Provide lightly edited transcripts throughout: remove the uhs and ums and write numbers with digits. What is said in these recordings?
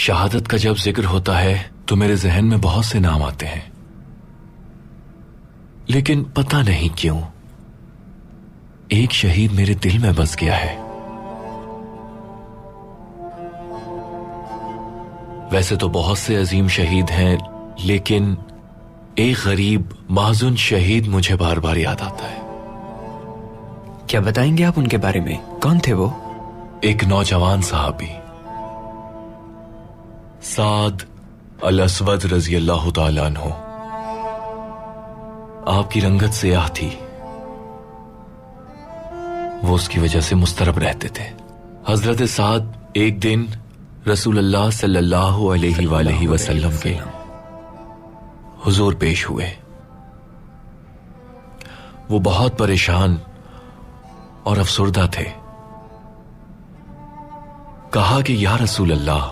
شہادت کا جب ذکر ہوتا ہے تو میرے ذہن میں بہت سے نام آتے ہیں، لیکن پتہ نہیں کیوں ایک شہید میرے دل میں بس گیا ہے۔ ویسے تو بہت سے عظیم شہید ہیں، لیکن ایک غریب محزون شہید مجھے بار بار یاد آتا ہے۔ کیا بتائیں گے آپ ان کے بارے میں؟ کون تھے وہ؟ ایک نوجوان صحابی سعد الاسود رضی اللہ تعالیٰ عنہ۔ آپ کی رنگت سیاہ تھی، وہ اس کی وجہ سے مضطرب رہتے تھے۔ حضرت سعد ایک دن رسول اللہ صلی اللہ علیہ وآلہ وسلم کے حضور پیش ہوئے۔ وہ بہت پریشان اور افسردہ تھے۔ کہا کہ یا رسول اللہ،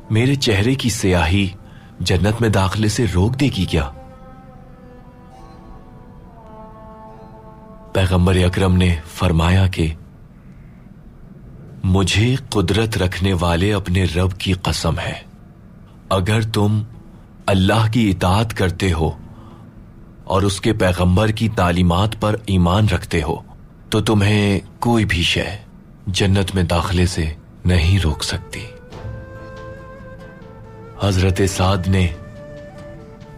میرے چہرے کی سیاہی جنت میں داخلے سے روک دے گی کیا؟ پیغمبر اکرم نے فرمایا کہ مجھے قدرت رکھنے والے اپنے رب کی قسم ہے، اگر تم اللہ کی اطاعت کرتے ہو اور اس کے پیغمبر کی تعلیمات پر ایمان رکھتے ہو تو تمہیں کوئی بھی شے جنت میں داخلے سے نہیں روک سکتی۔ حضرت سعد نے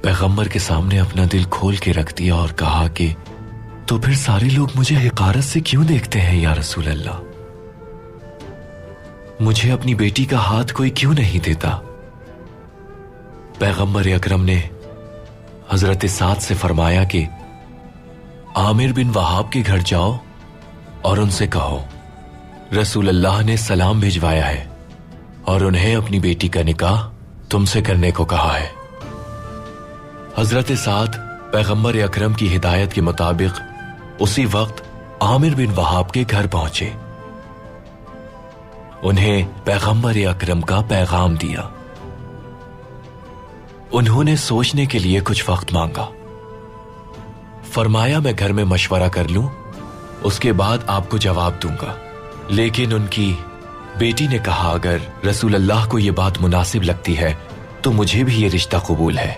پیغمبر کے سامنے اپنا دل کھول کے رکھ دیا اور کہا کہ تو پھر سارے لوگ مجھے حقارت سے کیوں دیکھتے ہیں یا رسول اللہ؟ مجھے اپنی بیٹی کا ہاتھ کوئی کیوں نہیں دیتا؟ پیغمبر اکرم نے حضرت سعد سے فرمایا کہ عامر بن وہاب کے گھر جاؤ اور ان سے کہو رسول اللہ نے سلام بھیجوایا ہے اور انہیں اپنی بیٹی کا نکاح تم سے کرنے کو کہا ہے۔ حضرت سعد پیغمبر اکرم کی ہدایت کے مطابق اسی وقت عامر بن وہاب کے گھر پہنچے، انہیں پیغمبر اکرم کا پیغام دیا۔ انہوں نے سوچنے کے لیے کچھ وقت مانگا، فرمایا میں گھر میں مشورہ کر لوں، اس کے بعد آپ کو جواب دوں گا۔ لیکن ان کی بیٹی نے کہا اگر رسول اللہ کو یہ بات مناسب لگتی ہے تو مجھے بھی یہ رشتہ قبول ہے،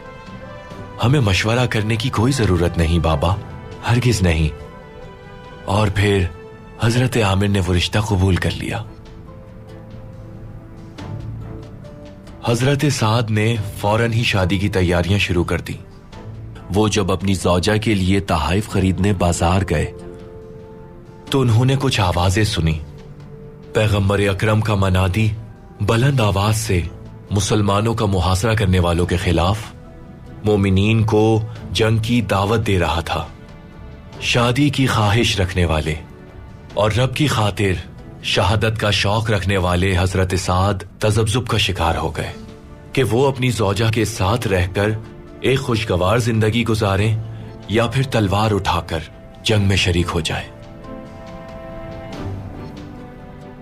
ہمیں مشورہ کرنے کی کوئی ضرورت نہیں بابا، ہرگز نہیں۔ اور پھر حضرت عامر نے وہ رشتہ قبول کر لیا۔ حضرت سعد نے فوراً ہی شادی کی تیاریاں شروع کر دی۔ وہ جب اپنی زوجہ کے لیے تحائف خریدنے بازار گئے تو انہوں نے کچھ آوازیں سنی۔ پیغمبر اکرم کا منادی بلند آواز سے مسلمانوں کا محاصرہ کرنے والوں کے خلاف مومنین کو جنگ کی دعوت دے رہا تھا۔ شادی کی خواہش رکھنے والے اور رب کی خاطر شہادت کا شوق رکھنے والے حضرت سعد تذبذب کا شکار ہو گئے کہ وہ اپنی زوجہ کے ساتھ رہ کر ایک خوشگوار زندگی گزاریں یا پھر تلوار اٹھا کر جنگ میں شریک ہو جائیں۔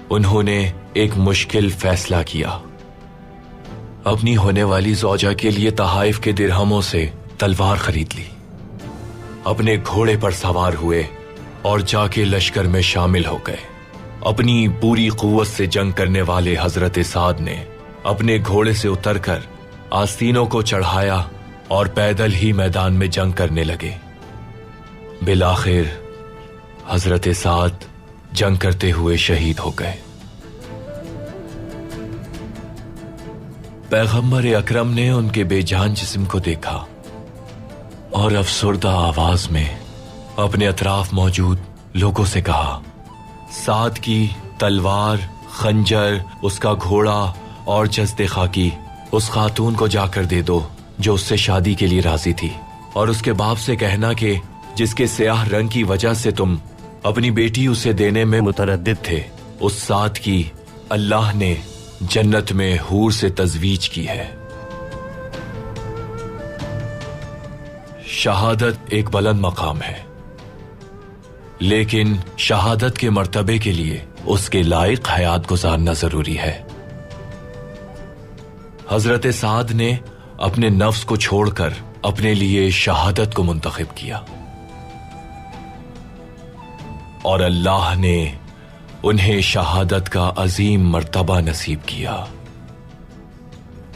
انہوں نے ایک مشکل فیصلہ کیا، اپنی ہونے والی زوجہ کے لیے تحائف کے درہموں سے تلوار خرید لی، اپنے گھوڑے پر سوار ہوئے اور جا کے لشکر میں شامل ہو گئے۔ اپنی پوری قوت سے جنگ کرنے والے حضرت سعد نے اپنے گھوڑے سے اتر کر آستینوں کو چڑھایا اور پیدل ہی میدان میں جنگ کرنے لگے۔ بالآخر حضرت سعد جنگ کرتے ہوئے شہید ہو گئے۔ پیغمبر اکرم نے ان کے بے جان جسم کو دیکھا اور افسردہ آواز میں اپنے اطراف موجود لوگوں سے کہا سعد کی تلوار، خنجر، اس کا گھوڑا اور جسد خاکی اس خاتون کو جا کر دے دو جو اس سے شادی کے لیے راضی تھی، اور اس کے باپ سے کہنا کہ جس کے سیاہ رنگ کی وجہ سے تم اپنی بیٹی اسے دینے میں متردد تھے، اس سعد کی اللہ نے جنت میں حور سے تزویج کی ہے۔ شہادت ایک بلند مقام ہے، لیکن شہادت کے مرتبے کے لیے اس کے لائق حیات گزارنا ضروری ہے۔ حضرت سعد نے اپنے نفس کو چھوڑ کر اپنے لیے شہادت کو منتخب کیا، اور اللہ نے انہیں شہادت کا عظیم مرتبہ نصیب کیا۔